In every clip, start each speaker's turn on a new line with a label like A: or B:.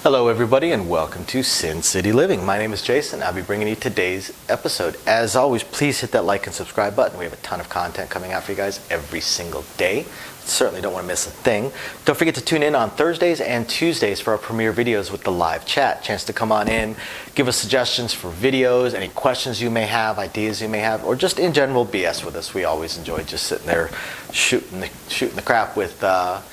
A: Hello everybody and welcome to Sin City Living. My name is Jason. I'll be bringing you today's episode. As always, please hit that like and subscribe button. We have a ton of content coming out for you guys every single day. Certainly don't want to miss a thing. Don't forget to tune in on Thursdays and Tuesdays for our premiere videos with the live chat. Chance to come on in, give us suggestions for videos, any questions you may have, ideas you may have, or just in general BS with us. We always enjoy just sitting there shooting the crap with our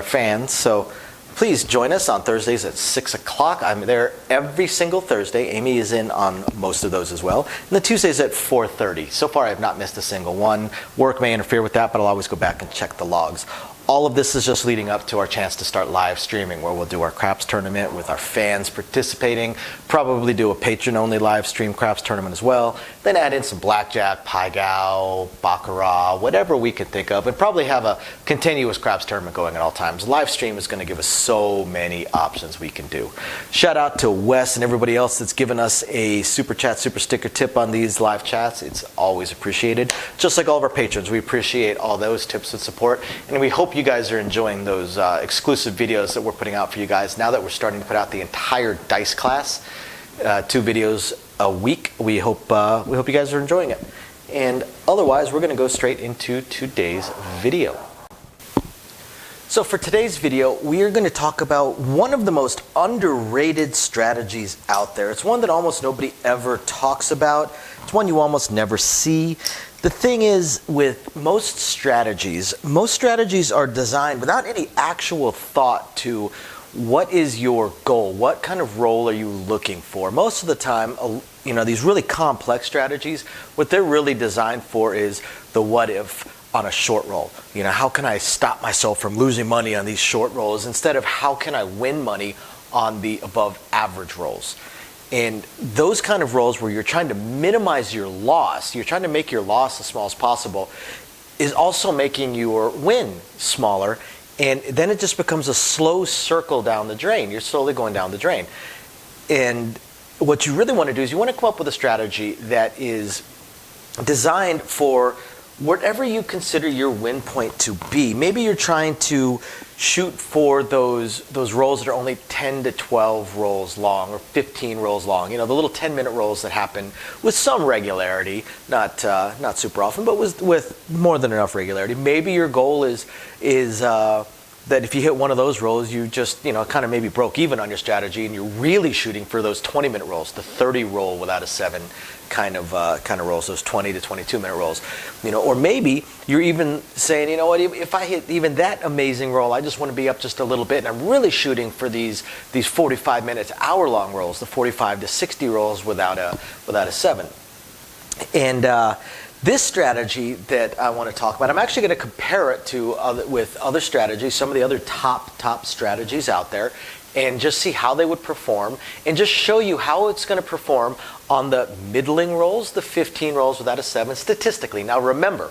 A: fans. So please join us on Thursdays at 6 o'clock. I'm there every single Thursday. Amy is in on most of those as well. And the Tuesdays at 4:30. So far, I have not missed a single one. Work may interfere with that, but I'll always go back and check the logs. All of this is just leading up to our chance to start live streaming, where we'll do our craps tournament with our fans participating. Probably do a patron-only live stream craps tournament as well. Then add in some blackjack, pai gow, baccarat, whatever we can think of, and probably have a continuous craps tournament going at all times. Live stream is going to give us so many options we can do. Shout out to Wes and everybody else that's given us a super chat, super sticker tip on these live chats. It's always appreciated. Just like all of our patrons, we appreciate all those tips and support, and we hope you guys are enjoying those exclusive videos that we're putting out for you guys now that we're starting to put out the entire dice class, 2 videos a week. We hope you guys are enjoying it. And otherwise, we're going to go straight into today's video. So for today's video, we are going to talk about one of the most underrated strategies out there. It's one that almost nobody ever talks about. It's one you almost never see. The thing is, with most strategies are designed without any actual thought to what is your goal, what kind of role are you looking for. Most of the time, these really complex strategies, what they're really designed for is the what if on a short roll. How can I stop myself from losing money on these short rolls instead of how can I win money on the above average rolls. And those kind of rolls where you're trying to minimize your loss, you're trying to make your loss as small as possible, is also making your win smaller. And then it just becomes a slow circle down the drain. You're slowly going down the drain. And what you really want to do is you want to come up with a strategy that is designed for whatever you consider your win point to be. Maybe you're trying to shoot for those rolls that are only 10 to 12 rolls long or 15 rolls long. The little 10-minute rolls that happen with some regularity, not super often, but with more than enough regularity. Maybe your goal is that if you hit one of those rolls, you just kind of maybe broke even on your strategy, and you're really shooting for those 20-minute rolls, the 30 roll without a 7 kind of rolls, those 20 to 22-minute rolls. Or maybe you're even saying, if I hit even that amazing roll, I just want to be up just a little bit, and I'm really shooting for these 45 minutes, hour-long rolls, the 45 to 60 rolls without a 7. And this strategy that I want to talk about, I'm actually going to compare it to other strategies, some of the other top strategies out there, and just see how they would perform, and just show you how it's going to perform on the middling rolls, the 15 rolls without a 7, statistically. Now remember,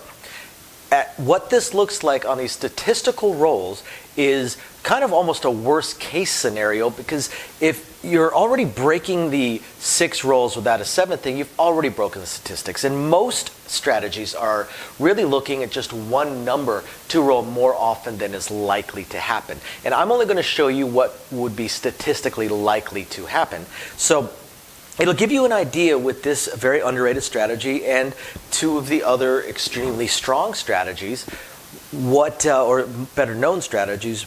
A: what this looks like on these statistical rolls is kind of almost a worst case scenario, because if you're already breaking the 6 rolls without a 7 thing, you've already broken the statistics. And most strategies are really looking at just one number to roll more often than is likely to happen. And I'm only going to show you what would be statistically likely to happen. So it'll give you an idea with this very underrated strategy and 2 of the other extremely strong strategies, or better known strategies,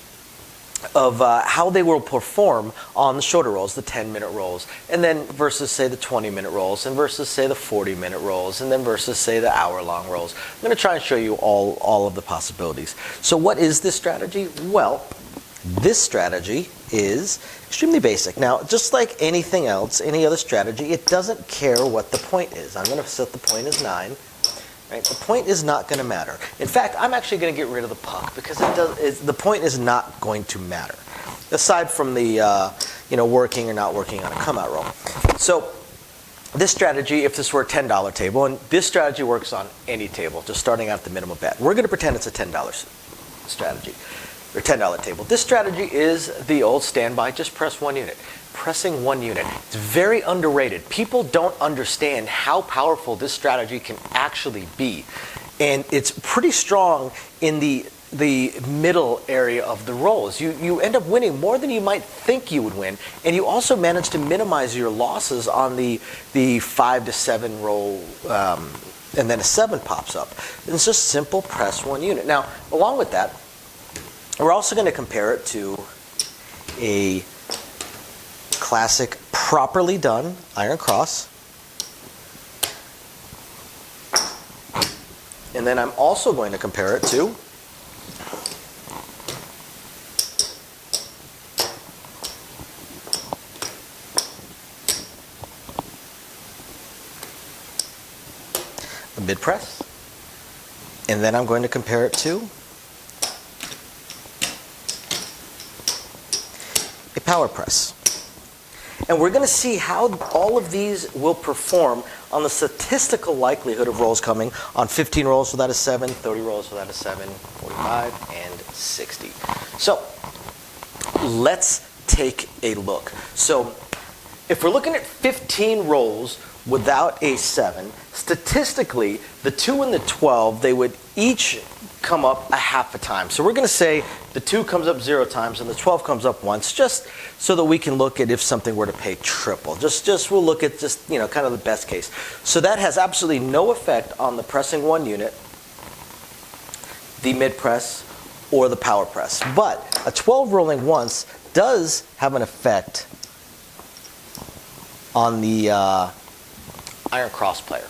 A: of how they will perform on the shorter rolls, the 10-minute rolls, and then versus, say, the 20-minute rolls, and versus, say, the 40-minute rolls, and then versus, say, the hour-long rolls. I'm going to try and show you all of the possibilities. So what is this strategy? Well, this strategy is extremely basic. Now, just like anything else, any other strategy, it doesn't care what the point is. I'm going to set the point as 9. Right? The point is not going to matter. In fact, I'm actually going to get rid of the puck, because the point is not going to matter, aside from the working or not working on a come-out roll. So this strategy, if this were a $10 table, and this strategy works on any table, just starting out at the minimum bet. We're going to pretend it's a $10 strategy, or $10 table. This strategy is the old standby, just press 1 unit. Pressing 1 unit. It's very underrated. People don't understand how powerful this strategy can actually be. And it's pretty strong in the the middle area of the rolls. You end up winning more than you might think you would win, and you also manage to minimize your losses on the 5 to 7 roll, and then a 7 pops up. It's just simple press 1 unit. Now, along with that, we're also going to compare it to a classic properly done iron cross. And then I'm also going to compare it to a mid press. And then I'm going to compare it to a power press. And we're going to see how all of these will perform on the statistical likelihood of rolls coming on 15 rolls without a 7, 30 rolls without a 7, 45, and 60. So let's take a look. So if we're looking at 15 rolls without a 7, statistically, the 2 and the 12, they would each come up a half a time. So we're going to say the 2 comes up 0 times and the 12 comes up once, just so that we can look at if something were to pay triple. Just we'll look at just, kind of the best case. So that has absolutely no effect on the pressing 1 unit, the mid press, or the power press. But a 12 rolling once does have an effect on the iron cross player.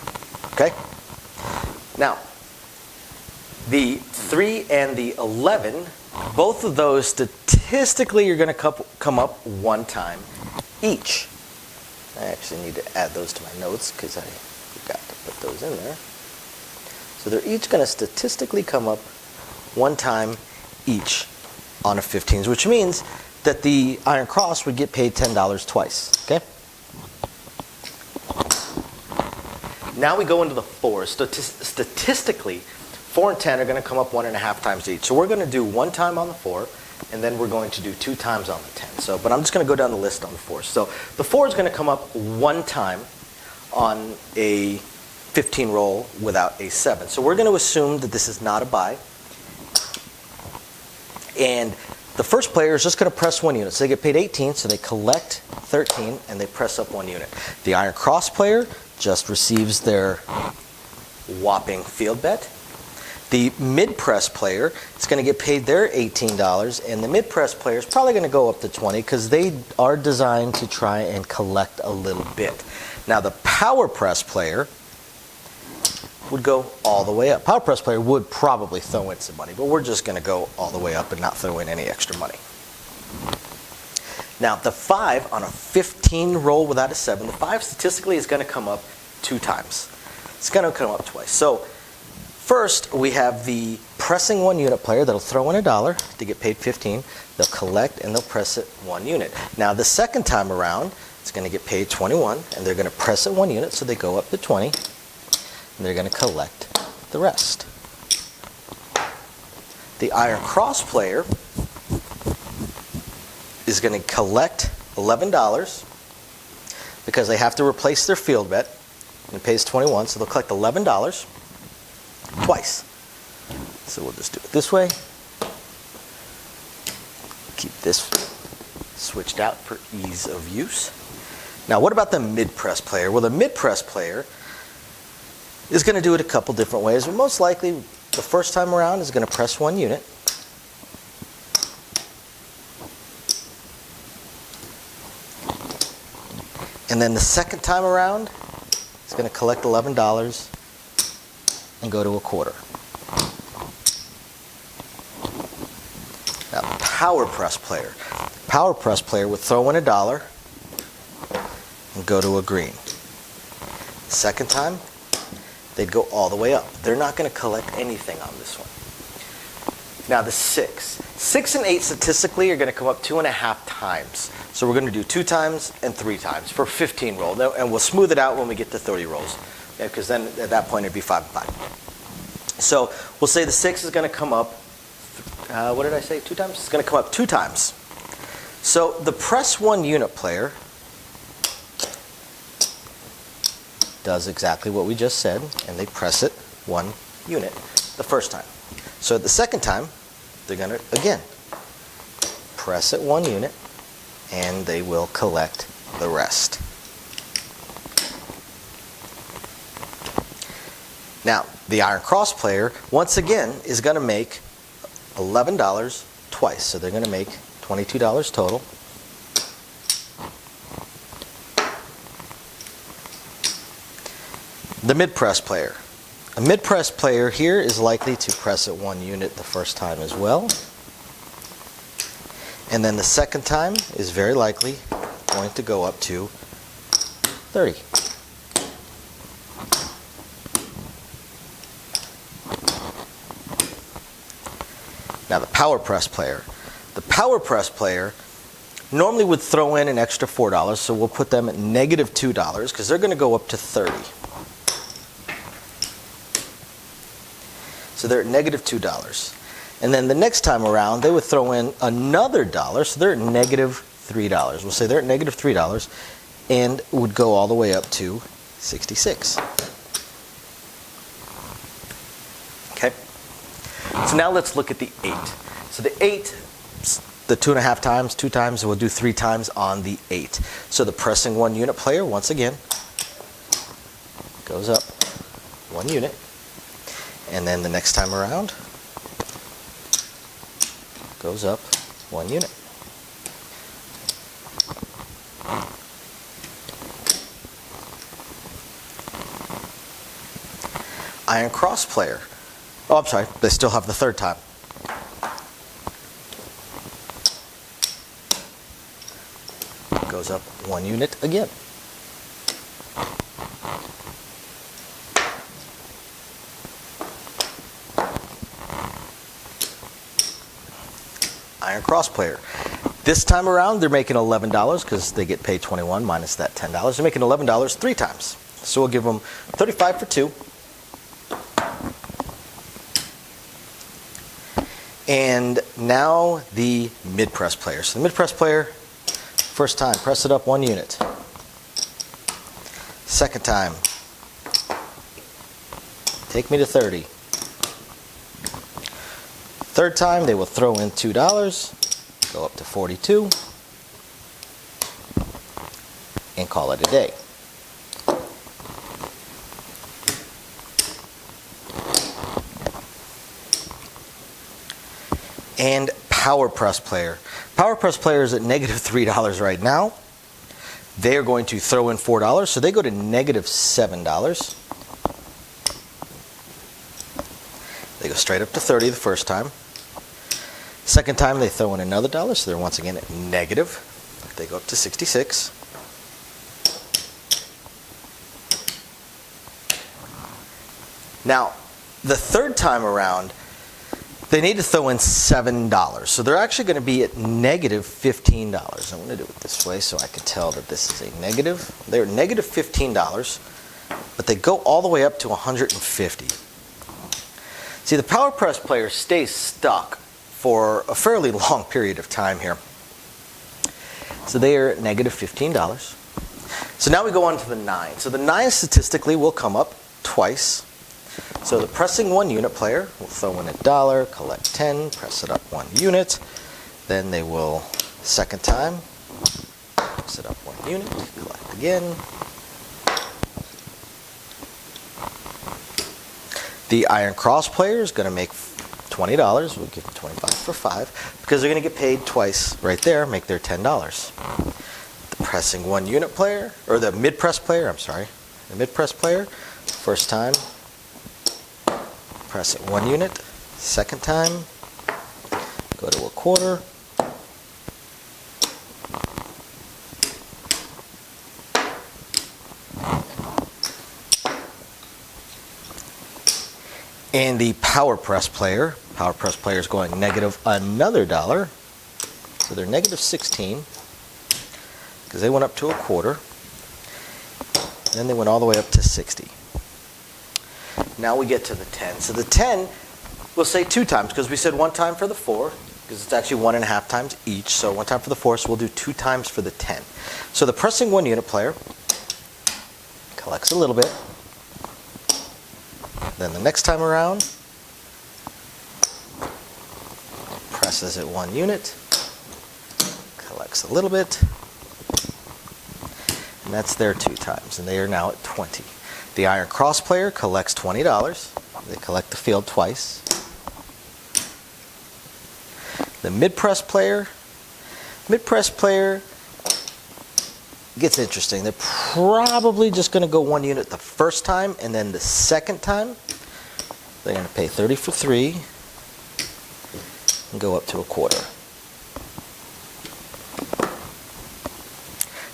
A: Okay? Now, the 3 and the 11, both of those statistically are going to come up 1 time each. I actually need to add those to my notes because I forgot to put those in there. So they're each going to statistically come up 1 time each on a 15s, which means that the iron cross would get paid $10 twice. Okay? Now we go into the 4s. Statistically, 4 and 10 are going to come up 1.5 times each. So we're going to do 1 time on the 4, and then we're going to do 2 times on the 10. But I'm just going to go down the list on the 4s. So the 4 is going to come up 1 time on a 15 roll without a 7. So we're going to assume that this is not a buy. And the first player is just going to press 1 unit. So they get paid 18, so they collect 13, and they press up 1 unit. The iron cross player just receives their whopping field bet. The mid-press player is going to get paid their $18, and the mid-press player is probably going to go up to 20 because they are designed to try and collect a little bit. Now, the power press player would go all the way up. Power press player would probably throw in some money, but we're just going to go all the way up and not throw in any extra money. Now, the 5 on a 15 roll without a 7, the 5 statistically is going to come up 2 times. It's going to come up twice. So first, we have the pressing 1 unit player that'll throw in $1 to get paid 15. They'll collect and they'll press it 1 unit. Now, the second time around, it's going to get paid 21, and they're going to press it 1 unit, so they go up to 20, and they're going to collect the rest. The iron cross player is going to collect $11 because they have to replace their field bet, and it pays 21, so they'll collect $11 twice. So we'll just do it this way. Keep this switched out for ease of use. Now, what about the mid-press player? Well, the mid-press player is going to do it a couple different ways, but most likely the first time around is going to press 1 unit. And then the second time around, it's going to collect $11 and go to a quarter. Now, power press player. Power press player would throw in $1 and go to a green. Second time, they'd go all the way up. They're not going to collect anything on this one. Now, the 6. 6 and 8 statistically are going to come up 2.5 times. So we're going to do 2 times and 3 times for 15 roll. And we'll smooth it out when we get to 30 rolls. Because then at that point it'd be 5 and 5. So we'll say the 6 is going to come up, what did I say, 2 times? It's going to come up 2 times. So the press 1 unit player does exactly what we just said, and they press it 1 unit the first time. So the second time, they're going to, again, press it 1 unit, and they will collect the rest. Now, the Iron Cross player, once again, is going to make $11 twice. So they're going to make $22 total. The mid-press player. A mid-press player here is likely to press it 1 unit the first time as well. And then the second time is very likely going to go up to 30. Now the power press player. The power press player normally would throw in an extra $4, so we'll put them at negative $2 because they're going to go up to 30. So they're at negative $2. And then the next time around, they would throw in another $1, so they're at negative $3. We'll say they're at negative $3 and would go all the way up to 66. Okay? So now let's look at the 8. So the 8, the 2.5 times, 2 times, we'll do 3 times on the 8. So the pressing 1 unit player, once again, goes up 1 unit. And then the next time around, goes up 1 unit. Iron Cross player. Oh, I'm sorry, they still have the third time. Goes up 1 unit again. Iron Cross player. This time around, they're making $11 because they get paid $21 minus that $10. They're making $11 3 times. So we'll give them 35 for 2. And now the mid-press player. So the mid-press player, first time, press it up 1 unit. Second time, take me to 30. Third time, they will throw in $2, go up to 42, and call it a day. And power press player. Power press player is at negative $3 right now. They are going to throw in $4, so they go to negative $7. They go straight up to 30 the first time. Second time they throw in another $1, so they're once again at negative. They go up to 66. Now, the third time around, they need to throw in $7. So they're actually going to be at negative $15. I'm going to do it this way so I can tell that this is a negative. They're at negative $15, but they go all the way up to 150. See, the power press player stays stuck for a fairly long period of time here. So they are at negative $15. So now we go on to the 9. So the 9 statistically will come up twice. So the pressing 1 unit player will throw in $1, collect 10, press it up 1 unit. Then they will, second time, press it up 1 unit, collect again. The Iron Cross player is going to make $20. We'll give them 25 for 5 because they're going to get paid twice right there, make their $10. The pressing 1 unit player, or the mid-press player, I'm sorry, the mid-press player, first time, press it 1 unit. Second time, go to a quarter. And the power press player is going negative another $1. So they're negative 16 because they went up to a quarter. Then they went all the way up to 60. Now we get to the 10. So the 10, we'll say 2 times because we said 1 time for the 4 because it's actually 1.5 times each. So 1 time for the 4, so we'll do 2 times for the 10. So the pressing 1 unit player collects a little bit. Then the next time around, presses it 1 unit, collects a little bit, and that's their 2 times, and they are now at 20. The iron cross player collects $20. They collect the field twice. The mid-press player gets interesting. They're probably just going to go 1 unit the first time, and then the second time, they're going to pay 30 for 3 and go up to a quarter.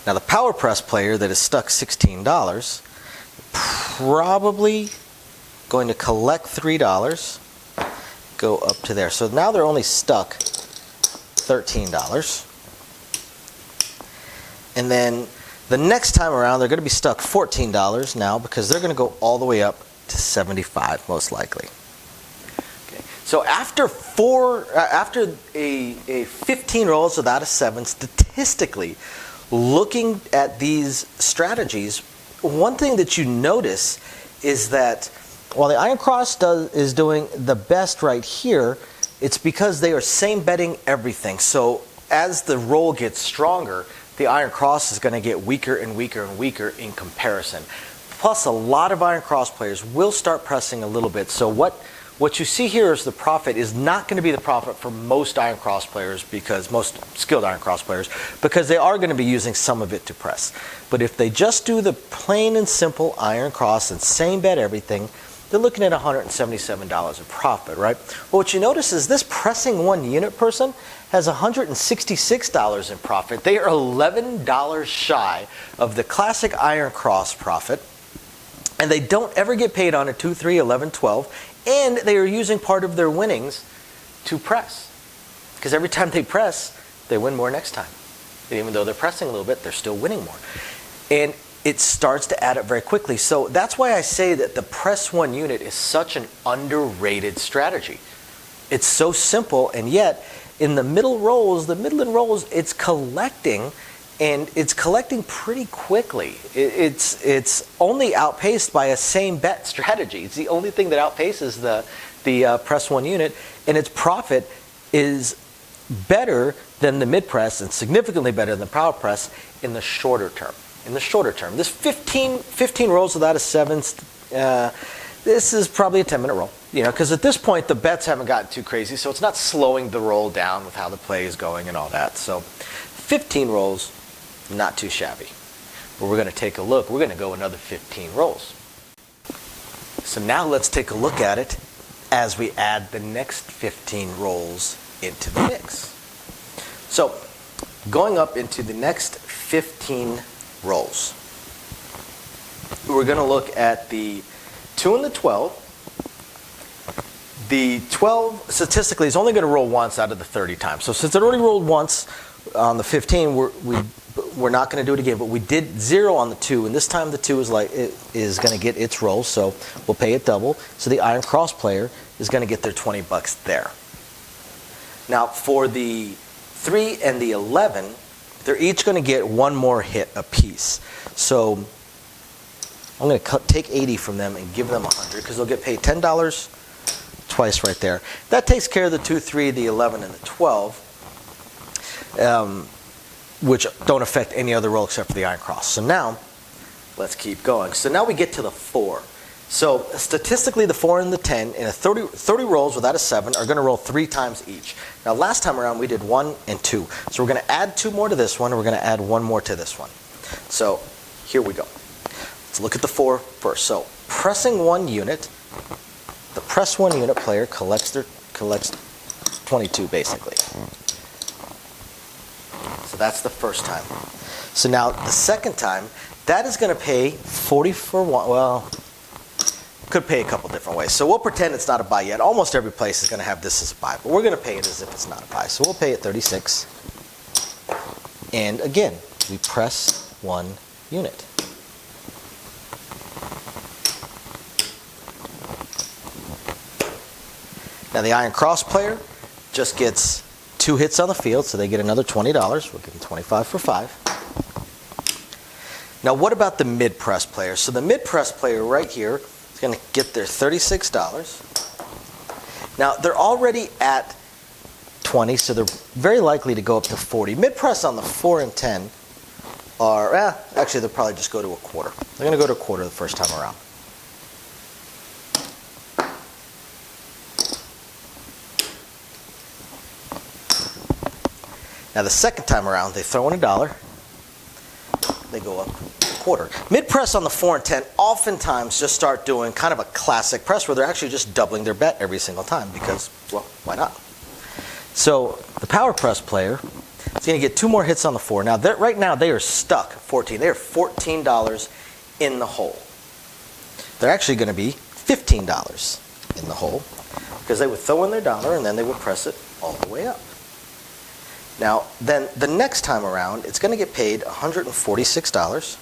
A: Now the power press player that is stuck $16, probably going to collect $3, go up to there. So now they're only stuck $13. And then the next time around, they're going to be stuck $14 now because they're going to go all the way up to 75, most likely. Okay. So after a 15 rolls without a 7, statistically, looking at these strategies, one thing that you notice is that while the iron cross is doing the best right here, it's because they are same betting everything. So as the roll gets stronger, the iron cross is going to get weaker and weaker and weaker in comparison. Plus, a lot of iron cross players will start pressing a little bit. So what you see here as the profit is not going to be the profit for most iron cross players, because most skilled iron cross players, because they are going to be using some of it to press. But if they just do the plain and simple iron cross and same bet everything, they're looking at $177 in profit, right? Well, what you notice is this pressing 1 unit person has $166 in profit. They are $11 shy of the classic iron cross profit, and they don't ever get paid on a 2, 3, 11, 12, and they are using part of their winnings to press. Because every time they press, they win more next time. And even though they're pressing a little bit, they're still winning more. And it starts to add up very quickly. So that's why I say that the press 1 unit is such an underrated strategy. It's so simple, and yet in the middle rolls, it's collecting, and it's collecting pretty quickly. It's only outpaced by a same bet strategy. It's the only thing that outpaces the press 1 unit, and its profit is better than the mid press and significantly better than the power press in the shorter term. This 15 rolls without a 7, this is probably a 10-minute roll. Because at this point, the bets haven't gotten too crazy, so it's not slowing the roll down with how the play is going and all that. So 15 rolls, not too shabby. But we're going to take a look. We're going to go another 15 rolls. So now let's take a look at it as we add the next 15 rolls into the mix. So going up into the next 15 rolls, we're going to look at the 2 and the 12. The 12 statistically is only going to roll once out of the 30 times. So since it already rolled once on the 15, we're not going to do it again. But we did 0 on the 2, and this time the 2 is going to get its roll, so we'll pay it double. So the iron cross player is going to get their $20 there. Now for the 3 and the 11, they're each going to get 1 more hit apiece. So I'm going to take 80 from them and give them 100, because they'll get paid $10 twice right there. That takes care of the 2, 3, the 11, and the 12, which don't affect any other roll except for the iron cross. So now, let's keep going. So now we get to the 4. So statistically, the 4 and the 10 in a 30 rolls without a 7 are going to roll 3 times each. Now last time around, we did 1 and 2. So we're going to add 2 more to this one, and we're going to add 1 more to this one. So here we go. Let's look at the 4 first. So pressing 1 unit, the press 1 unit player collects 22 basically. So that's the first time. So now the second time, that is going to pay 40 for 1. Well, could pay a couple different ways. So we'll pretend it's not a buy yet. Almost every place is going to have this as a buy, but we're going to pay it as if it's not a buy. So we'll pay it 36. And again, we press 1 unit. Now the iron cross player just gets 2 hits on the field, so they get another $20. We'll give them 25 for 5. Now what about the mid-press player? So the mid-press player right here is going to get their $36. Now they're already at 20, so they're very likely to go up to 40. Mid-press on the 4 and 10 are, actually they'll probably just go to a quarter. They're going to go to a quarter the first time around. Now the second time around, they throw in $1. They go up a quarter. Mid-press on the 4 and 10 oftentimes just start doing kind of a classic press where they're actually just doubling their bet every single time because, well, why not? So the power press player is going to get 2 more hits on the 4. Now, right now, they are stuck at 14. They are $14 in the hole. They're actually going to be $15 in the hole because they would throw in their $1 and then they would press it all the way up. Now, then the next time around, it's going to get paid $146.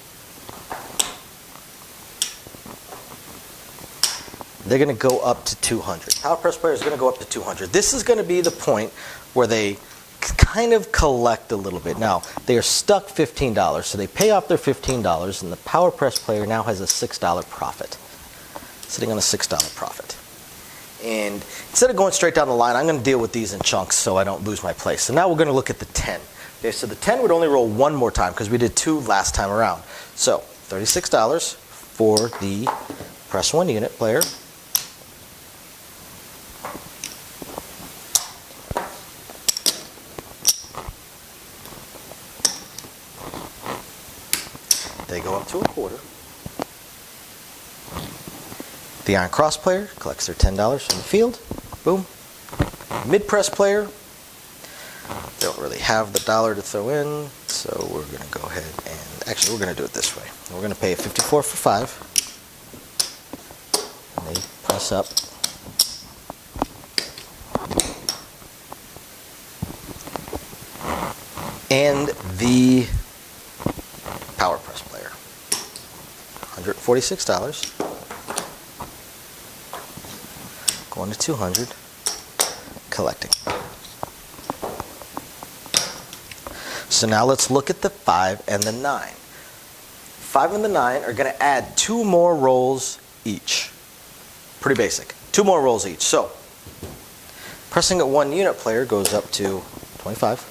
A: They're going to go up to 200. Power press player is going to go up to 200. This is going to be the point where they kind of collect a little bit. Now, they are stuck $15, so they pay off their $15, and the power press player now has a $6 profit, sitting on a $6 profit. And instead of going straight down the line, I'm going to deal with these in chunks so I don't lose my place. So now we're going to look at the 10. Okay, so the 10 would only roll 1 more time because we did 2 last time around. So $36 for the press 1 unit player. They go up to a quarter. The iron cross player collects their $10 from the field. Boom. Mid-press player, they don't really have the $1 to throw in, so we're going to go ahead and, actually we're going to do it this way. We're going to pay a 54 for 5. And they press up. And the power press player, $146. Going to 200, collecting. So now let's look at the 5 and the 9. 5 and the 9 are going to add 2 more rolls each. Pretty basic. 2 more rolls each. So pressing at 1 unit player goes up to 25.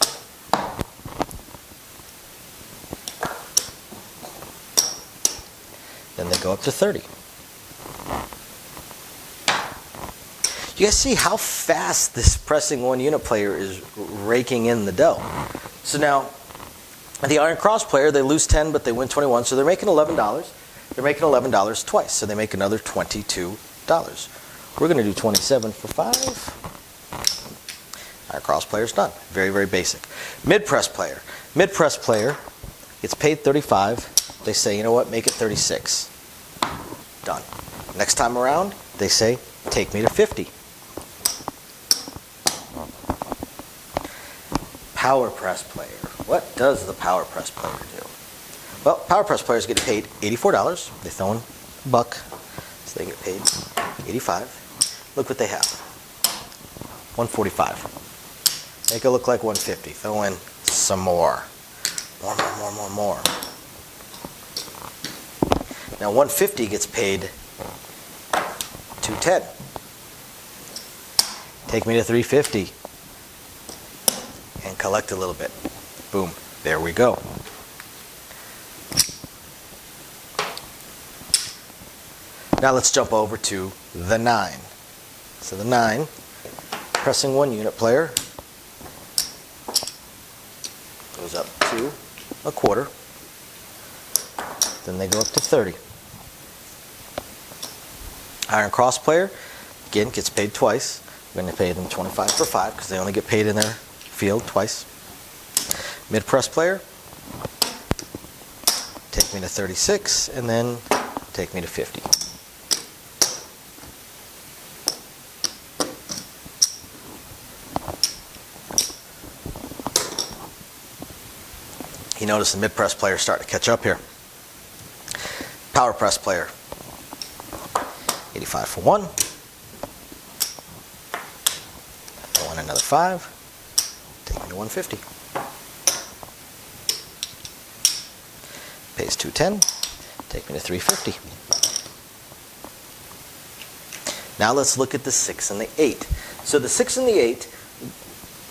A: Then they go up to 30. You guys see how fast this pressing 1 unit player is raking in the dough. So now, the iron cross player, they lose 10, but they win 21, so they're making $11. They're making $11 twice, so they make another $22. We're going to do 27 for 5. Iron cross player's done. Very, very basic. Mid-press player. Mid-press player gets paid 35. They say, you know what, make it 36. Done. Next time around, they say, take me to 50. Power press player. What does the power press player do? Well, power press players get paid $84. They throw in $1, so they get paid $85. Look what they have. $145. Make it look like $150. Throw in some more. More. Now $150 gets paid $210. Take me to $350. And collect a little bit. Boom. There we go. Now let's jump over to the 9. So the 9, pressing 1 unit player, goes up to a quarter. Then they go up to 30. Iron cross player, again, gets paid twice. We're going to pay them 25 for 5 because they only get paid in their field twice. Mid-press player, take me to 36, and then take me to 50. You notice the mid-press player starting to catch up here. Power press player, 85 for 1. Throw in another 5. Take me to 150. Pays 210. Take me to 350. Now let's look at the 6 and the 8. So the 6 and the 8,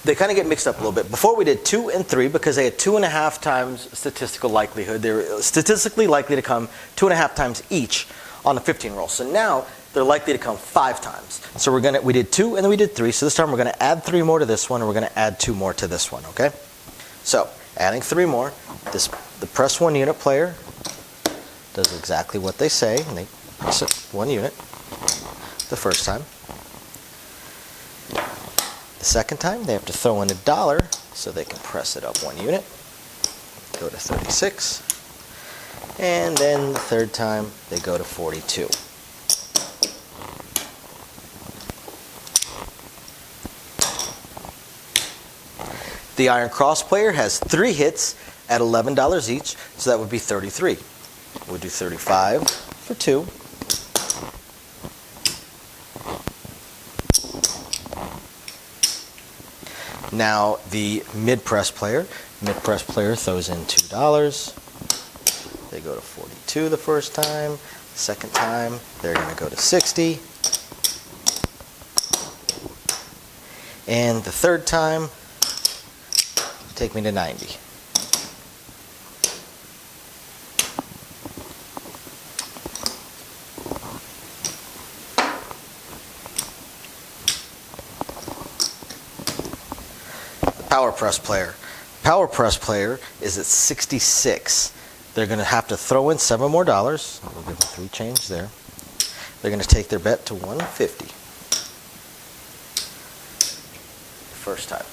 A: they kind of get mixed up a little bit. Before we did 2 and 3 because they had 2.5 times statistical likelihood. They're statistically likely to come 2.5 times each on the 15 rolls. So now they're likely to come 5 times. So we did 2 and then we did 3. So this time we're going to add 3 more to this one and we're going to add 2 more to this one, okay? So adding 3 more, the press 1 unit player does exactly what they say, and they press it 1 unit the first time. The second time, they have to throw in $1 so they can press it up 1 unit. Go to 36. And then the third time, they go to 42. The Iron Cross player has 3 hits at $11 each, so that would be 33. We'll do 35 for 2. Now the mid-press player throws in $2. They go to 42 the first time. Second time, they're going to go to 60. And the third time, take me to 90. Power press player is at 66. They're going to have to throw in $7 more. We'll give them 3 change there. They're going to take their bet to 150. First time.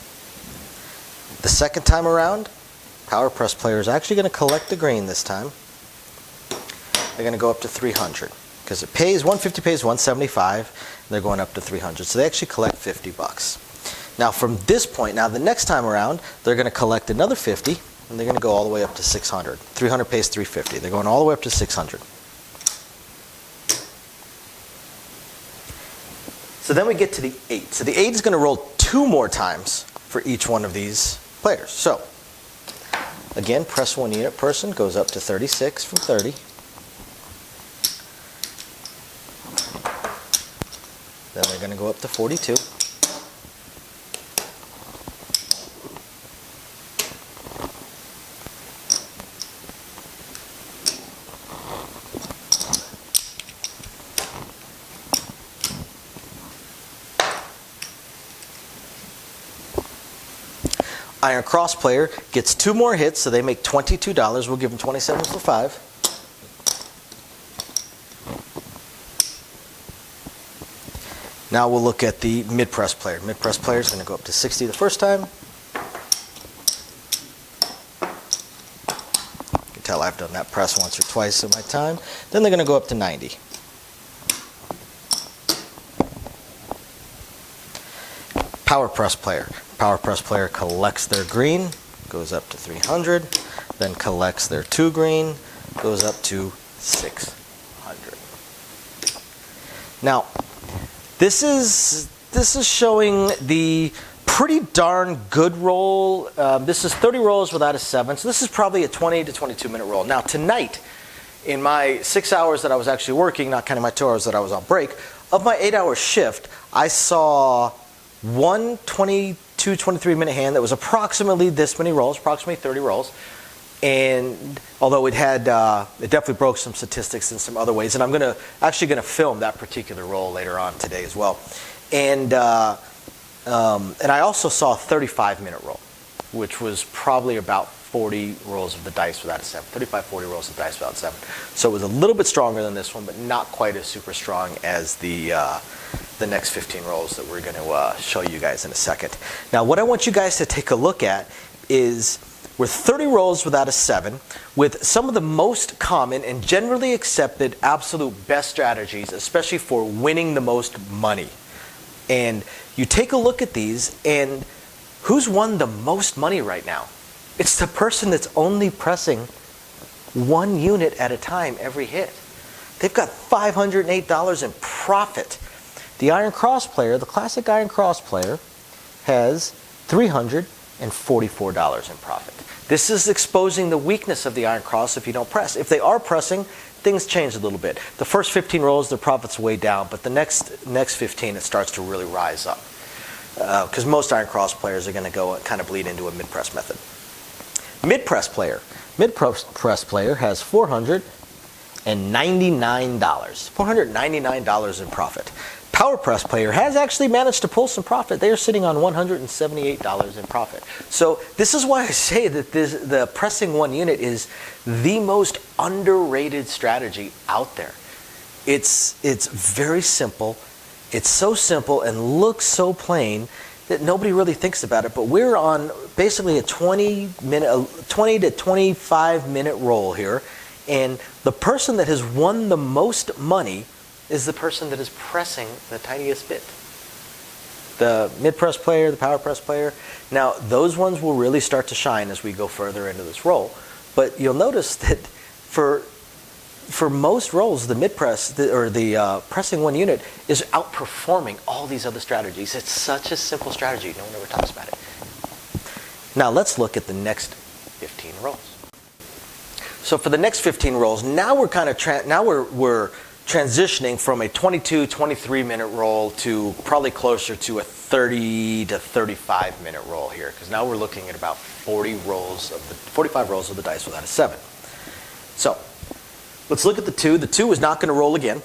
A: The second time around, power press player is actually going to collect the green this time. They're going to go up to 300 because it pays 150 pays 175. And they're going up to 300, so they actually collect $50. Now from this point, the next time around, they're going to collect another 50, and they're going to go all the way up to 600. 300 pays 350. They're going all the way up to 600. So then we get to the 8. So the 8 is going to roll 2 more times for each one of these players. So again, press 1 unit person goes up to 36 from 30. Then they're going to go up to 42. Iron Cross player gets 2 more hits, so they make $22. We'll give them 27 for 5. Now we'll look at the mid-press player. Mid-press player is going to go up to 60 the first time. You can tell I've done that press once or twice in my time. Then they're going to go up to 90. Power press player. Power press player collects their green, goes up to 300, then collects their 2 green, goes up to 600. Now, this is showing the pretty darn good roll. This is 30 rolls without a 7, so this is probably a 20 to 22 minute roll. Now tonight, in my 6 hours that I was actually working, not counting my 2 hours that I was on break, of my 8-hour shift, I saw one 22, 23 minute hand that was approximately this many rolls, approximately 30 rolls. And although it definitely broke some statistics in some other ways, and I'm actually going to film that particular roll later on today as well. And I also saw a 35-minute roll, which was probably about 40 rolls of the dice without a 7, 35, 40 rolls of the dice without a 7. So it was a little bit stronger than this one, but not quite as super strong as the next 15 rolls that we're going to show you guys in a second. Now, what I want you guys to take a look at is with 30 rolls without a 7, with some of the most common and generally accepted absolute best strategies, especially for winning the most money. And you take a look at these, and who's won the most money right now? It's the person that's only pressing 1 unit at a time every hit. They've got $508 in profit. The Iron Cross player, the classic Iron Cross player, has $344 in profit. This is exposing the weakness of the Iron Cross if you don't press. If they are pressing, things change a little bit. The first 15 rolls, their profit's way down, but the next 15, it starts to really rise up. because most iron cross players are going to go kind of bleed into a mid-press method. Mid-press player. Mid-press player has $499. $499 in profit. Power press player has actually managed to pull some profit. They are sitting on $178 in profit. So this is why I say that the pressing one unit is the most underrated strategy out there. It's very simple. It's so simple and looks so plain that nobody really thinks about it. But we're on basically a 20 to 25 minute roll here. And the person that has won the most money is the person that is pressing the tiniest bit. The mid-press player, the power press player. Now, those ones will really start to shine as we go further into this roll. But you'll notice that for most rolls, the mid-press, the pressing one unit is outperforming all these other strategies. It's such a simple strategy. No one ever talks about it. Now, let's look at the next 15 rolls. So for the next 15 rolls, now we're kind of we're transitioning from a 22, 23 minute roll to probably closer to a 30 to 35 minute roll here, because now we're looking at about 45 rolls of the dice without a 7. So let's look at the 2. The 2 is not going to roll again.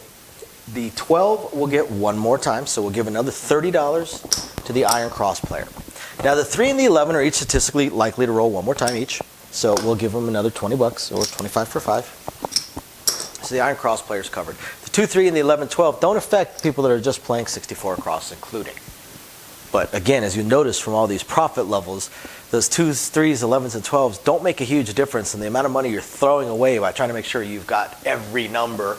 A: The 12 will get one more time, so we'll give another $30 to the iron cross player. Now the 3 and the 11 are each statistically likely to roll one more time each, so we'll give them another $20 or 25 for 5. So the iron cross player is covered. The 2, 3, and the 11, 12 don't affect people that are just playing 64 across, including. But again, as you notice from all these profit levels, those 2s, 3s, 11s, and 12s don't make a huge difference, and the amount of money you're throwing away by trying to make sure you've got every number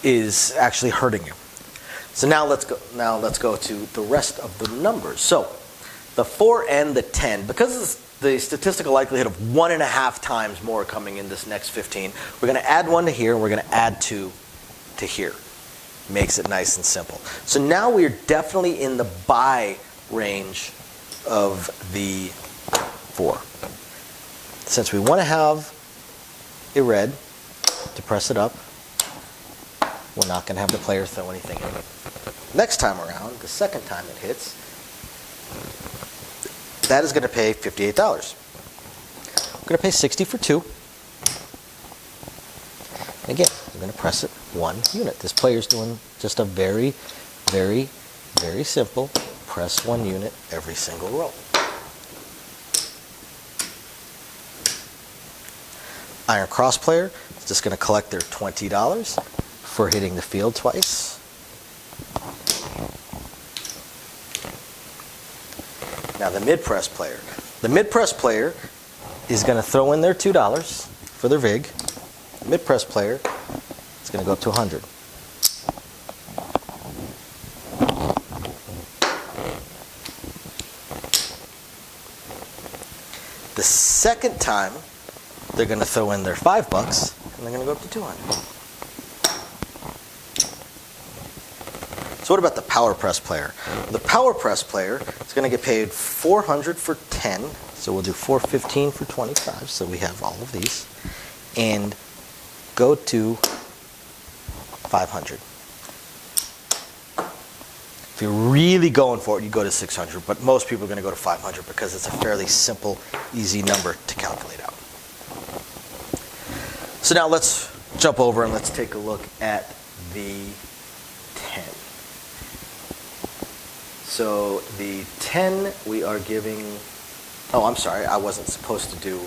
A: is actually hurting you. So now let's go to the rest of the numbers. So the 4 and the 10, because the statistical likelihood of 1.5 times more coming in this next 15, we're going to add 1 to here, and we're going to add 2 to here. Makes it nice and simple. So now we're definitely in the buy range of the 4. Since we want to have a red to press it up, we're not going to have the player throw anything in. Next time around, the second time it hits, that is going to pay $58. We're going to pay $60 for 2. And again, we're going to press it 1 unit. This player's doing just a very, very, very simple press 1 unit every single roll. Iron cross player is just going to collect their $20 for hitting the field twice. Now the mid-press player. The mid-press player is going to throw in their $2 for their VIG. The mid-press player is going to go up to 100. The second time, they're going to throw in their $5 and they're going to go up to 200. So what about the power press player? The power press player is going to get paid $400 for 10. So we'll do $415 for 25. So we have all of these. And go to 500. If you're really going for it, you go to 600. But most people are going to go to 500 because it's a fairly simple, easy number to calculate out. So now let's jump over and let's take a look at the 10. So the 10 we are giving, oh, I'm sorry, I wasn't supposed to do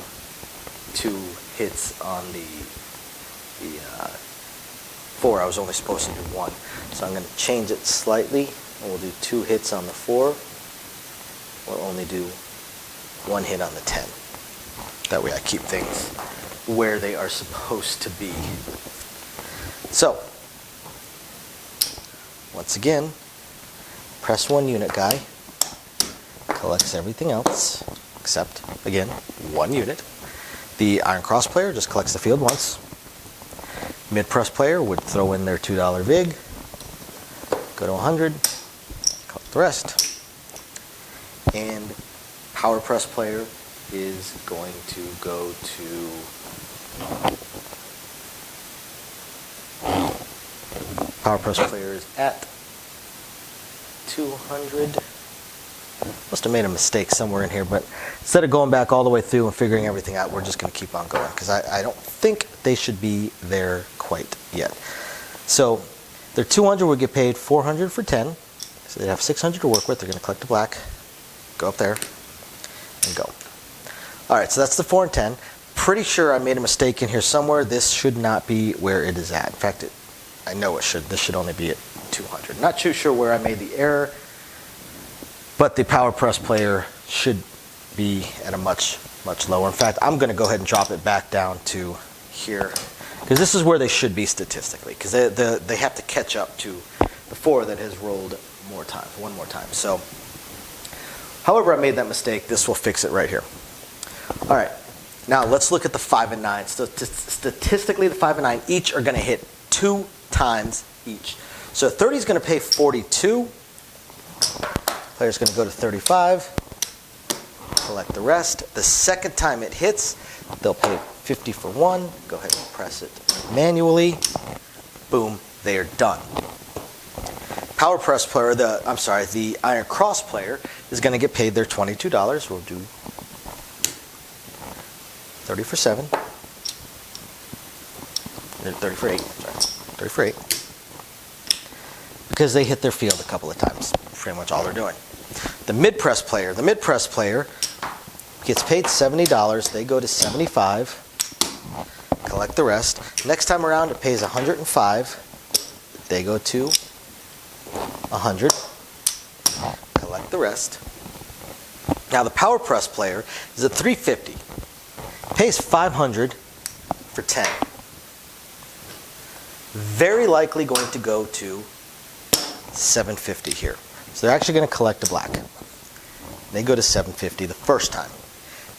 A: 2 hits on the 4. I was only supposed to do 1. So I'm going to change it slightly, and we'll do 2 hits on the 4. We'll only do 1 hit on the 10. That way I keep things where they are supposed to be. So, once again, press 1 unit guy collects everything else except, again, 1 unit. The iron cross player just collects the field once. Mid-press player would throw in their $2 VIG, go to 100, collect the rest. And power press player is going to go to power press player is at 200. Must have made a mistake somewhere in here, but instead of going back all the way through and figuring everything out, we're just going to keep on going because I don't think they should be there quite yet. So they're 200, we get paid 400 for 10. So they have 600 to work with. They're going to collect the black, go up there, and go. All right, so that's the 4 and 10. Pretty sure I made a mistake in here somewhere. This should not be where it is at. In fact, I know it should. This should only be at 200. Not too sure where I made the error, but the power press player should be at a much, much lower. In fact, I'm going to go ahead and drop it back down to here because this is where they should be statistically because they have to catch up to the 4 that has rolled one more time. So, however I made that mistake, this will fix it right here. All right, now let's look at the 5 and 9. So statistically, the 5 and 9 each are going to hit 2 times each. So 30 is going to pay 42. Player's going to go to 35, collect the rest. The second time it hits, they'll pay 50 for 1. Go ahead and press it manually. Boom, they are done. Power press player, the iron cross player is going to get paid their $22. We'll do 30 for 7. 30 for 8. Sorry, 30 for 8. Because they hit their field a couple of times. Pretty much all they're doing. The mid press player gets paid $70. They go to 75. Collect the rest. Next time around, it pays 105. They go to 100. Collect the rest. Now the power press player is at 350. Pays 500 for 10. Very likely going to go to 750 here. So they're actually going to collect a black. They go to 750 the first time.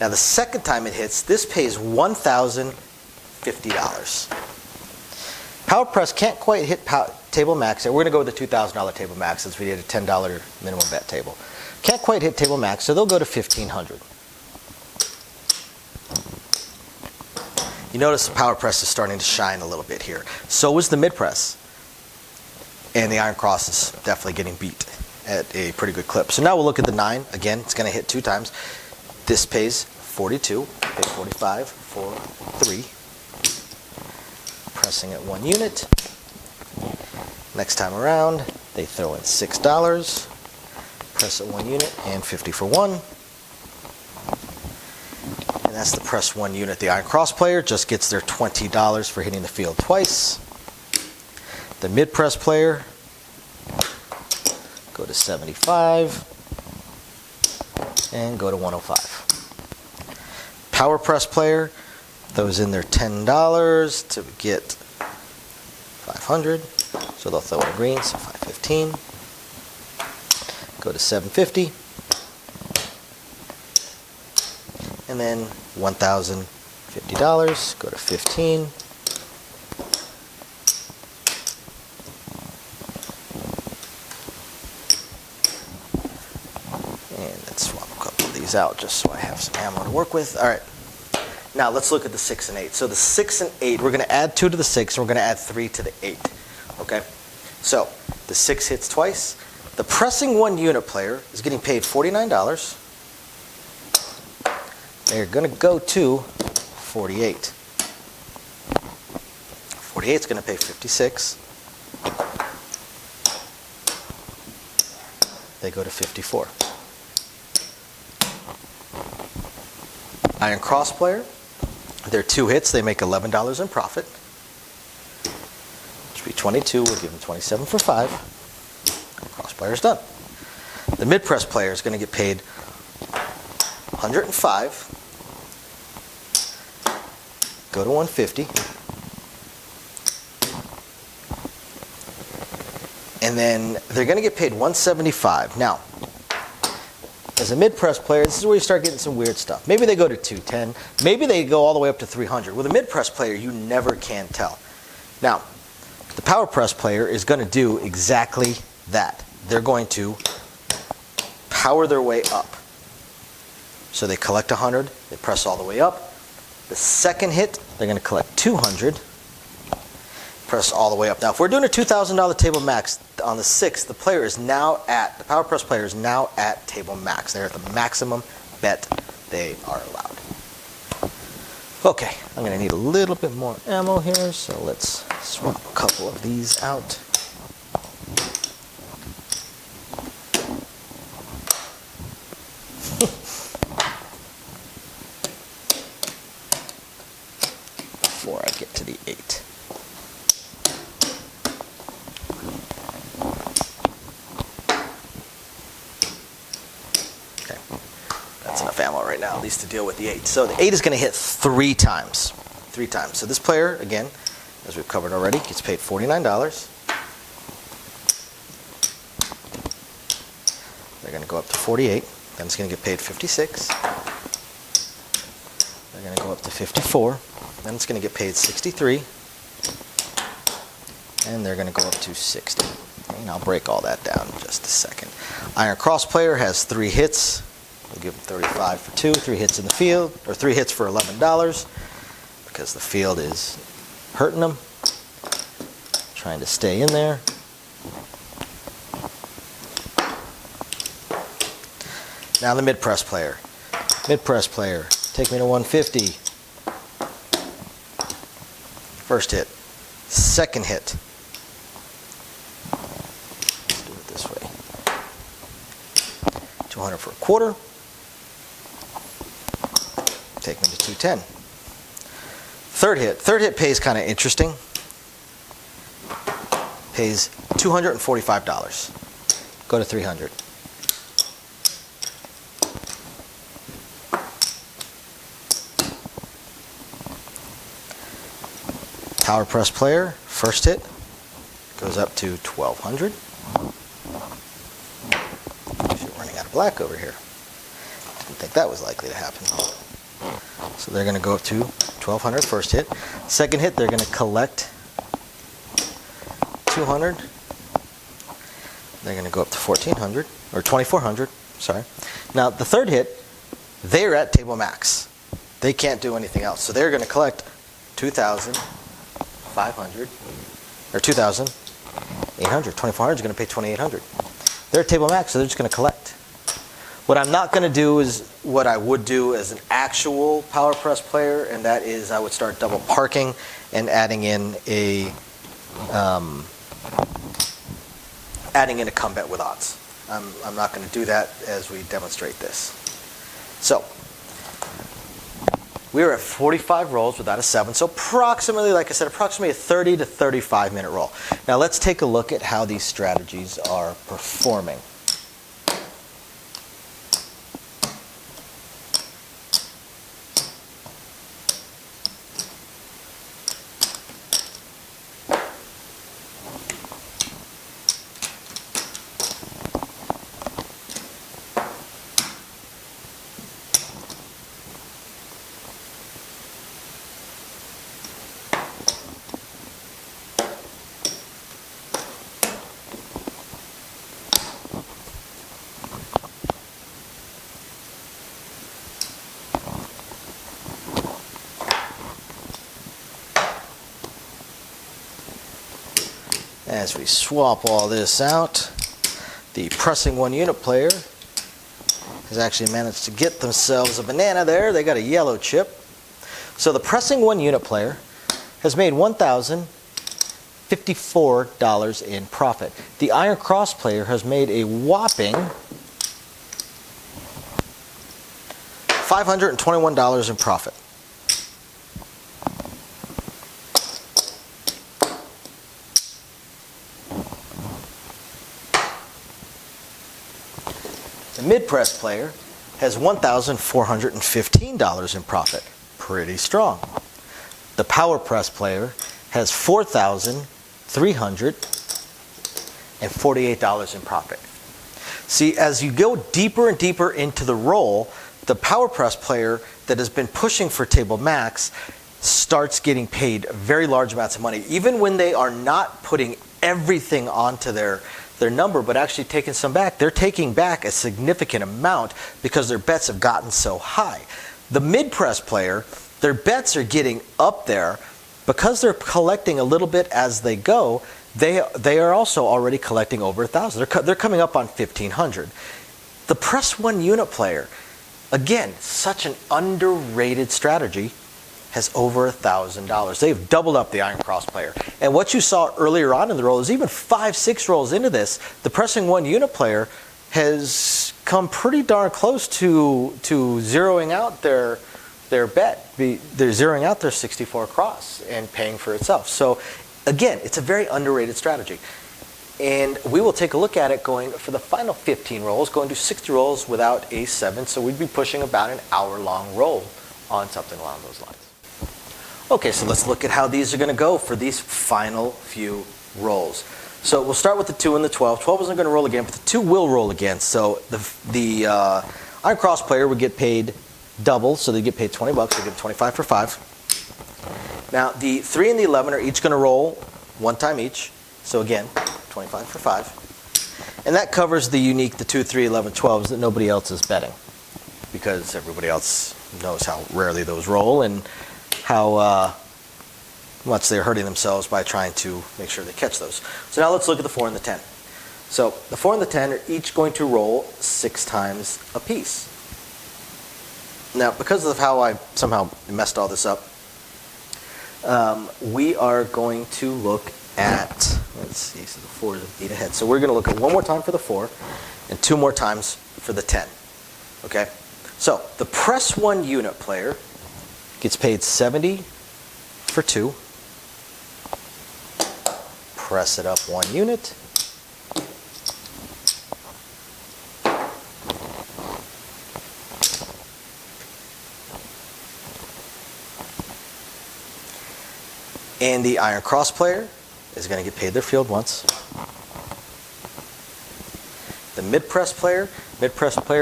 A: Now the second time it hits, this pays $1,050. Power press can't quite hit table max. We're going to go with the $2,000 table max since we did a $10 minimum bet table. Can't quite hit table max, so they'll go to 1,500. You notice the power press is starting to shine a little bit here. So is the mid press. And the iron cross is definitely getting beat at a pretty good clip. So now we'll look at the 9. Again, it's going to hit 2 times. This pays 42, pays 45 for 3. Pressing at 1 unit. Next time around, they throw in $6. Press at 1 unit and 50 for 1. And that's the press 1 unit. The iron cross player just gets their $20 for hitting the field twice. The mid press player, go to 75 and go to 105. Power press player throws in their $10 to get 500. So they'll throw in green, so 515. Go to 750. And then $1,050, go to 15. Out just so I have some ammo to work with. All right, now let's look at the 6 and 8. So the 6 and 8, we're going to add 2 to the 6 and we're going to add 3 to the 8. Okay, so the 6 hits twice. The pressing 1 unit player is getting paid $49. They're going to go to 48. 48 is going to pay 56. They go to 54. Iron cross player, their 2 hits, they make $11 in profit. Which would be 22, we'll give them 27 for 5. Iron cross player is done. The mid press player is going to get paid 105. Go to 150. And then they're going to get paid 175. Now, as a mid-press player, this is where you start getting some weird stuff. Maybe they go to 210. Maybe they go all the way up to 300. With a mid-press player, you never can tell. Now, the power press player is going to do exactly that. They're going to power their way up. So they collect 100. They press all the way up. The second hit, they're going to collect 200. Press all the way up. Now, if we're doing a $2,000 table max on the 6th, the power press player is now at table max. They're at the maximum bet they are allowed. Okay, I'm going to need a little bit more ammo here, so let's swap a couple of these out. Before I get to the 8. Okay, that's enough ammo right now, at least to deal with the 8. So the 8 is going to hit 3 times. 3 times. So this player, again, as we've covered already, gets paid $49. They're going to go up to 48. Then it's going to get paid $56. They're going to go up to 54. Then it's going to get paid $63. And they're going to go up to $60. And I'll break all that down in just a second. Iron Cross player has 3 hits. We'll give him 35 for 2. 3 hits in the field, or 3 hits for $11, because the field is hurting them. Trying to stay in there. Now the mid-press player. Mid-press player, take me to 150. First hit. Second hit. Let's do it this way. 200 for a quarter. Take me to 210. Third hit. Third hit pays kind of interesting. Pays $245. Go to 300. Power press player, first hit, goes up to 1,200. Actually, running out of black over here. Didn't think that was likely to happen. So they're going to go up to 1,200, first hit. Second hit, they're going to collect 200. They're going to go up to 1,400, or 2,400, sorry. Now, the third hit, they're at table max. They can't do anything else. So they're going to collect 2,500, or 2,800. 2,400 is going to pay 2,800. They're at table max, so they're just going to collect. What I'm not going to do is what I would do as an actual power press player, and that is I would start double parking and adding in a come bet with odds. I'm not going to do that as we demonstrate this. So we're at 45 rolls without a 7, so approximately, like I said, approximately a 30 to 35 minute roll. Now let's take a look at how these strategies are performing. As we swap all this out, the pressing 1 unit player has actually managed to get themselves a banana there. They got a yellow chip. So the pressing 1 unit player has made $1,054 in profit. The Iron Cross player has made a whopping $521 in profit. The mid-press player has $1,415 in profit. Pretty strong. The power press player has $4,348 in profit. See, as you go deeper and deeper into the roll, the power press player that has been pushing for table max starts getting paid very large amounts of money, even when they are not putting everything onto their number, but actually taking some back. They're taking back a significant amount because their bets have gotten so high. The mid-press player, their bets are getting up there, because they're collecting a little bit as they go, they are also already collecting over 1,000. They're coming up on 1,500. The press one unit player, again, such an underrated strategy, has over $1,000. They've doubled up the Iron Cross player. And what you saw earlier on in the roll is even 5-6 rolls into this, the pressing one unit player has come pretty darn close to zeroing out their bet. They're zeroing out their 64 cross and paying for itself. So again, it's a very underrated strategy. And we will take a look at it going for the final 15 rolls, going to 60 rolls without a 7. So we'd be pushing about an hour-long roll on something along those lines. Okay, so let's look at how these are going to go for these final few rolls. So we'll start with the 2 and the 12. 12 isn't going to roll again, but the 2 will roll again. So the Iron Cross player would get paid double, so they get paid $20. They get 25 for 5. Now the 3 and the 11 are each going to roll one time each. So again, 25 for 5. And that covers the unique, the 2, 3, 11, 12s that nobody else is betting, because everybody else knows how rarely those roll and how much they're hurting themselves by trying to make sure they catch those. So now let's look at the 4 and the 10. So the 4 and the 10 are each going to roll 6 times apiece. Now, because of how I somehow messed all this up, we are going to look at, let's see, so the 4 is a beat ahead. So we're going to look at 1 more time for the 4 and 2 more times for the 10. Okay? So the press 1 unit player gets paid 70 for 2. Press it up 1 unit. And the Iron Cross player is going to get paid their field once. The mid-press player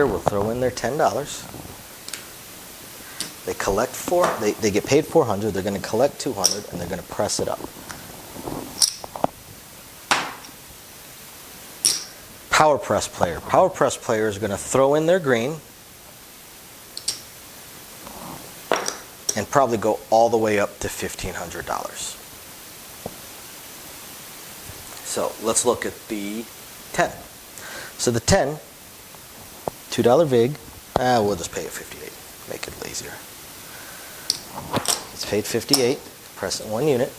A: will throw in their $10. They collect they get paid 400, they're going to collect 200, and they're going to press it up. Power press player. Power press player is going to throw in their green and probably go all the way up to $1,500. So let's look at the 10. So the 10, $2 vig, we'll just pay it 58, make it easier. It's paid 58, press it 1 unit.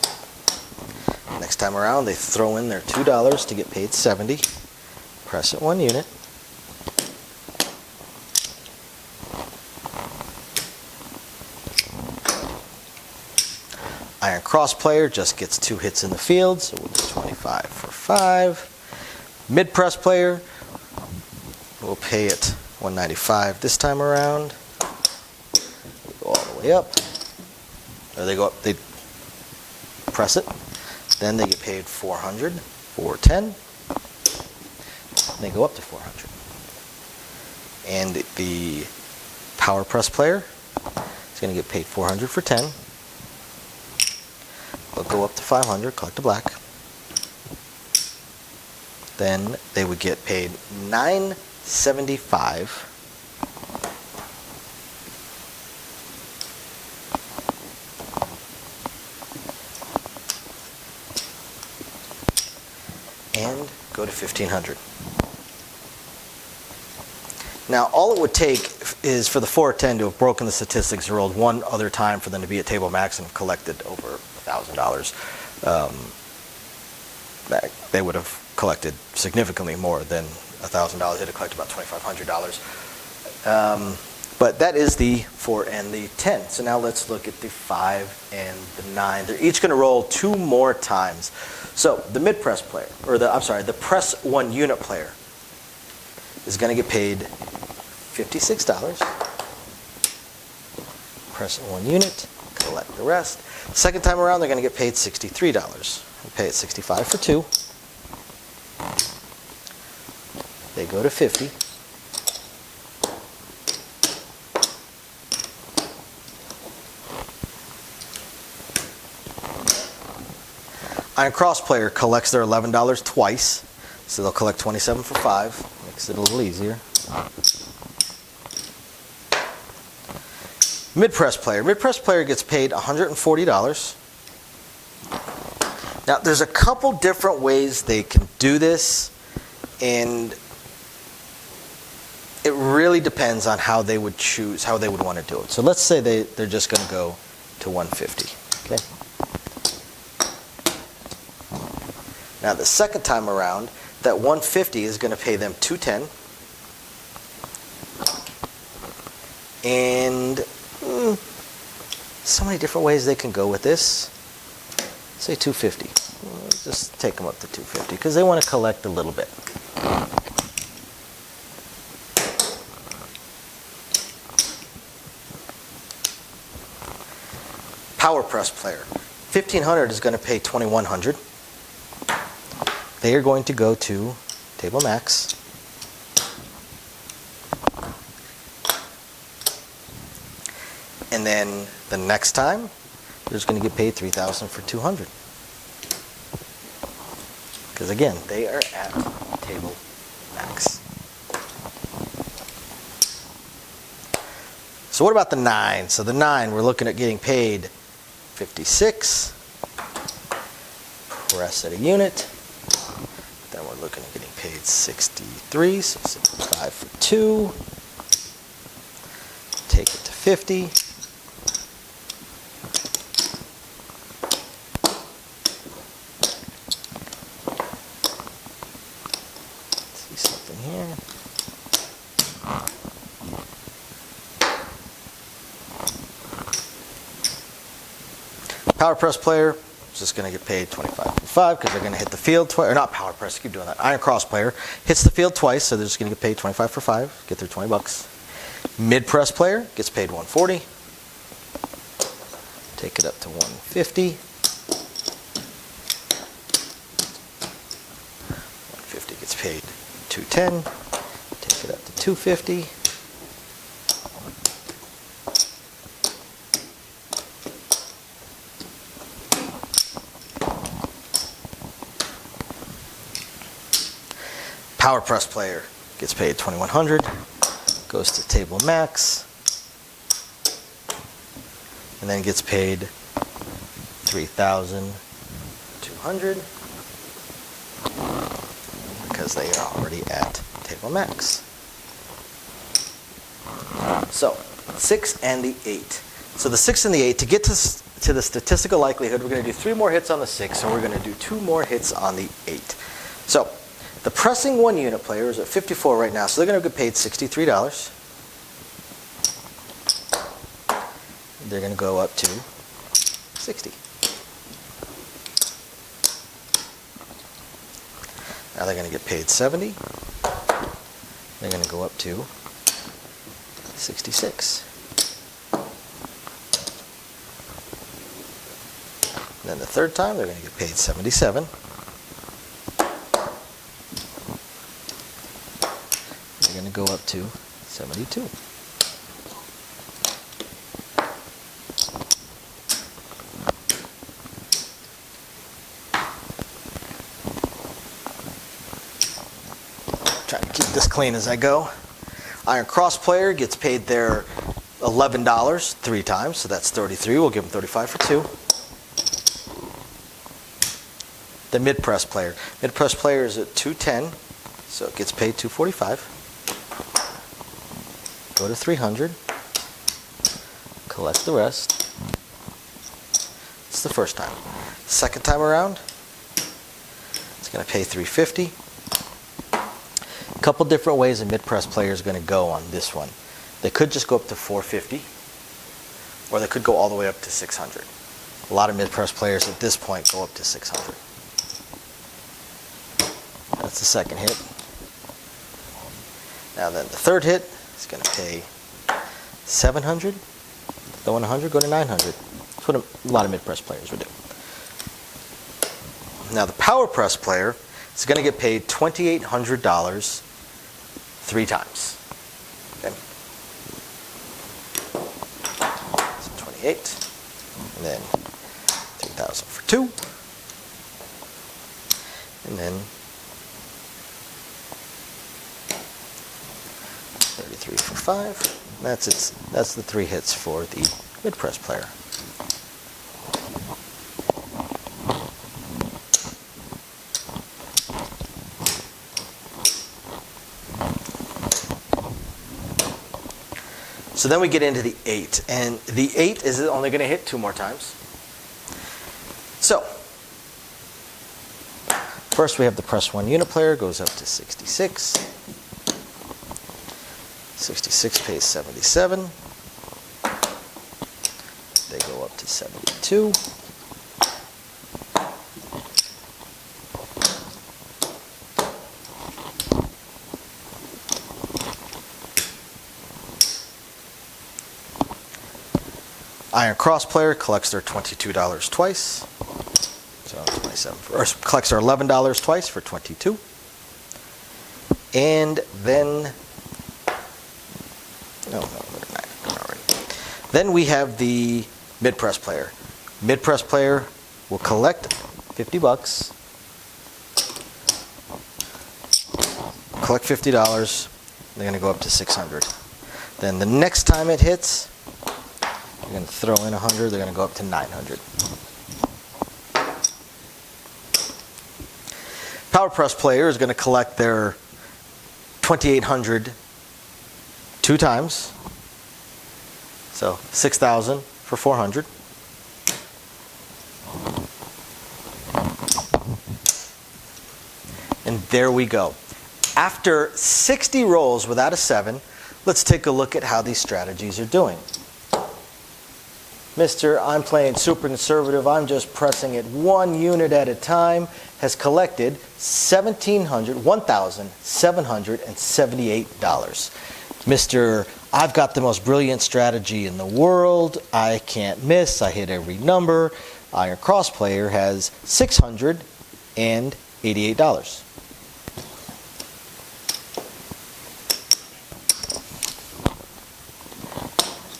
A: Next time around, they throw in their $2 to get paid 70. Press it 1 unit. Iron Cross player just gets 2 hits in the field, so we'll do 25 for 5. Mid-press player, we'll pay it $195 this time around. They go all the way up. Or they go up, they press it. Then they get paid $400 for 10. And they go up to $400. And the power press player is going to get paid $400 for 10. They'll go up to $500, collect a black. Then they would get paid $975. And go to $1,500. Now, all it would take is for the 4 or 10 to have broken the statistics and rolled one other time for them to be at table max and have collected over $1,000. They would have collected significantly more than $1,000. They'd have collected about $2,500. But that is the 4 and the 10. So now let's look at the 5 and the 9. They're each going to roll 2 more times. So the mid-press player, or the press 1 unit player is going to get paid $56. Press 1 unit, collect the rest. Second time around, they're going to get paid $63. We pay it $65 for 2. They go to $50. Iron Cross player collects their $11 twice, so they'll collect $27 for 5. Makes it a little easier. Mid-press player. Mid-press player gets paid $140. Now, there's a couple different ways they can do this, and it really depends on how they would choose, how they would want to do it. So let's say they're just going to go to 150. Okay. Now, the second time around, that 150 is going to pay them 210. And so many different ways they can go with this. Say 250. Just take them up to 250 because they want to collect a little bit. Power press player. 1500 is going to pay 2100. They are going to go to table max. And then the next time, they're just going to get paid 3,000 for 200. Because again, they are at table max. So what about the 9? So the 9, we're looking at getting paid 56. Press at a unit. Then we're looking at getting paid 63. So 65 for 2. Take it to 50. Power press player is just going to get paid 25 for 5 because they're going to hit the field twice. Or not power press, keep doing that. Iron cross player hits the field twice, so they're just going to get paid 25 for 5, get their 20 bucks. Mid press player gets paid 140. Take it up to 150. 150 gets paid 210. Take it up to 250. Power press player gets paid 2100, goes to table max, and then gets paid 3,200 because they are already at table max. So 6 and the 8. So the 6 and the 8, to get to the statistical likelihood, we're going to do 3 more hits on the 6, and we're going to do 2 more hits on the 8. So the pressing 1 unit player is at 54 right now, so they're going to get paid $63. They're going to go up to 60. Now they're going to get paid 70. They're going to go up to 66. And then the third time, they're going to get paid 77. They're going to go up to 72. Trying to keep this clean as I go. Iron cross player gets paid their $11 3 times, so that's 33. We'll give them 35 for 2. The mid press player. Mid press player is at 210, so it gets paid 245. Go to 300. Collect the rest. It's the first time. Second time around, it's going to pay 350. A couple different ways a mid press player is going to go on this one. They could just go up to 450, or they could go all the way up to 600. A lot of mid press players at this point go up to 600. That's the second hit. Now then, the third hit is going to pay 700. Throw in 100, go to 900. That's what a lot of mid press players would do. Now the power press player is going to get paid $2,800 3 times. Okay. So 28, and then 3,000 for 2, and then 33 for 5. That's it. That's the 3 hits for the mid press player. So then we get into the 8, and the 8 is only going to hit 2 more times. So first we have the press 1 unit player, goes up to 66. 66 pays 77. They go up to 72. Iron Cross player collects their $22 twice. So 27 or collects their $11 twice for 22. And then Then we have the mid-press player. Mid-press player will collect $50. Collect $50. They're going to go up to 600. Then the next time it hits, you're going to throw in 100. They're going to go up to 900. Power press player is going to collect their 2,800 2 times. So 6,000 for 400. And there we go. After 60 rolls without a 7, let's take a look at how these strategies are doing. Mr. I'm playing super conservative, I'm just pressing it 1 unit at a time, has collected $1,778. Mr. I've got the most brilliant strategy in the world, I can't miss, I hit every number. Iron Cross player has $688.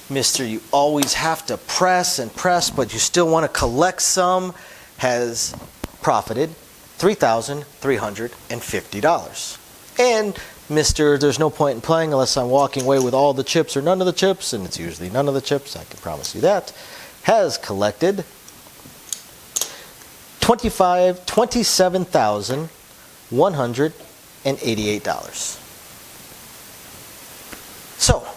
A: Mr. You always have to press and press, but you still want to collect some, has profited $3,350. And Mr. There's no point in playing unless I'm walking away with all the chips or none of the chips, and it's usually none of the chips, I can promise you that, has collected $27,188. So,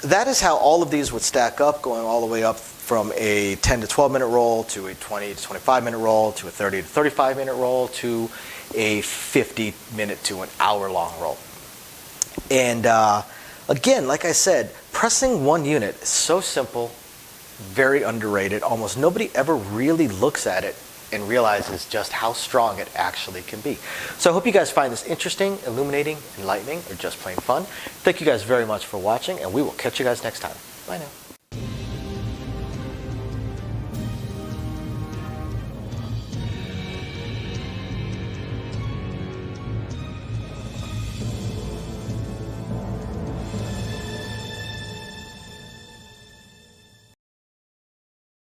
A: that is how all of these would stack up, going all the way up from a 10 to 12 minute roll to a 20 to 25 minute roll to a 30 to 35 minute roll to a 50 minute to an hour long roll. And again, like I said, pressing 1 unit is so simple, very underrated. Almost nobody ever really looks at it and realizes just how strong it actually can be. So I hope you guys find this interesting, illuminating, enlightening, or just plain fun. Thank you guys very much for watching, and we will catch you guys next time. Bye now.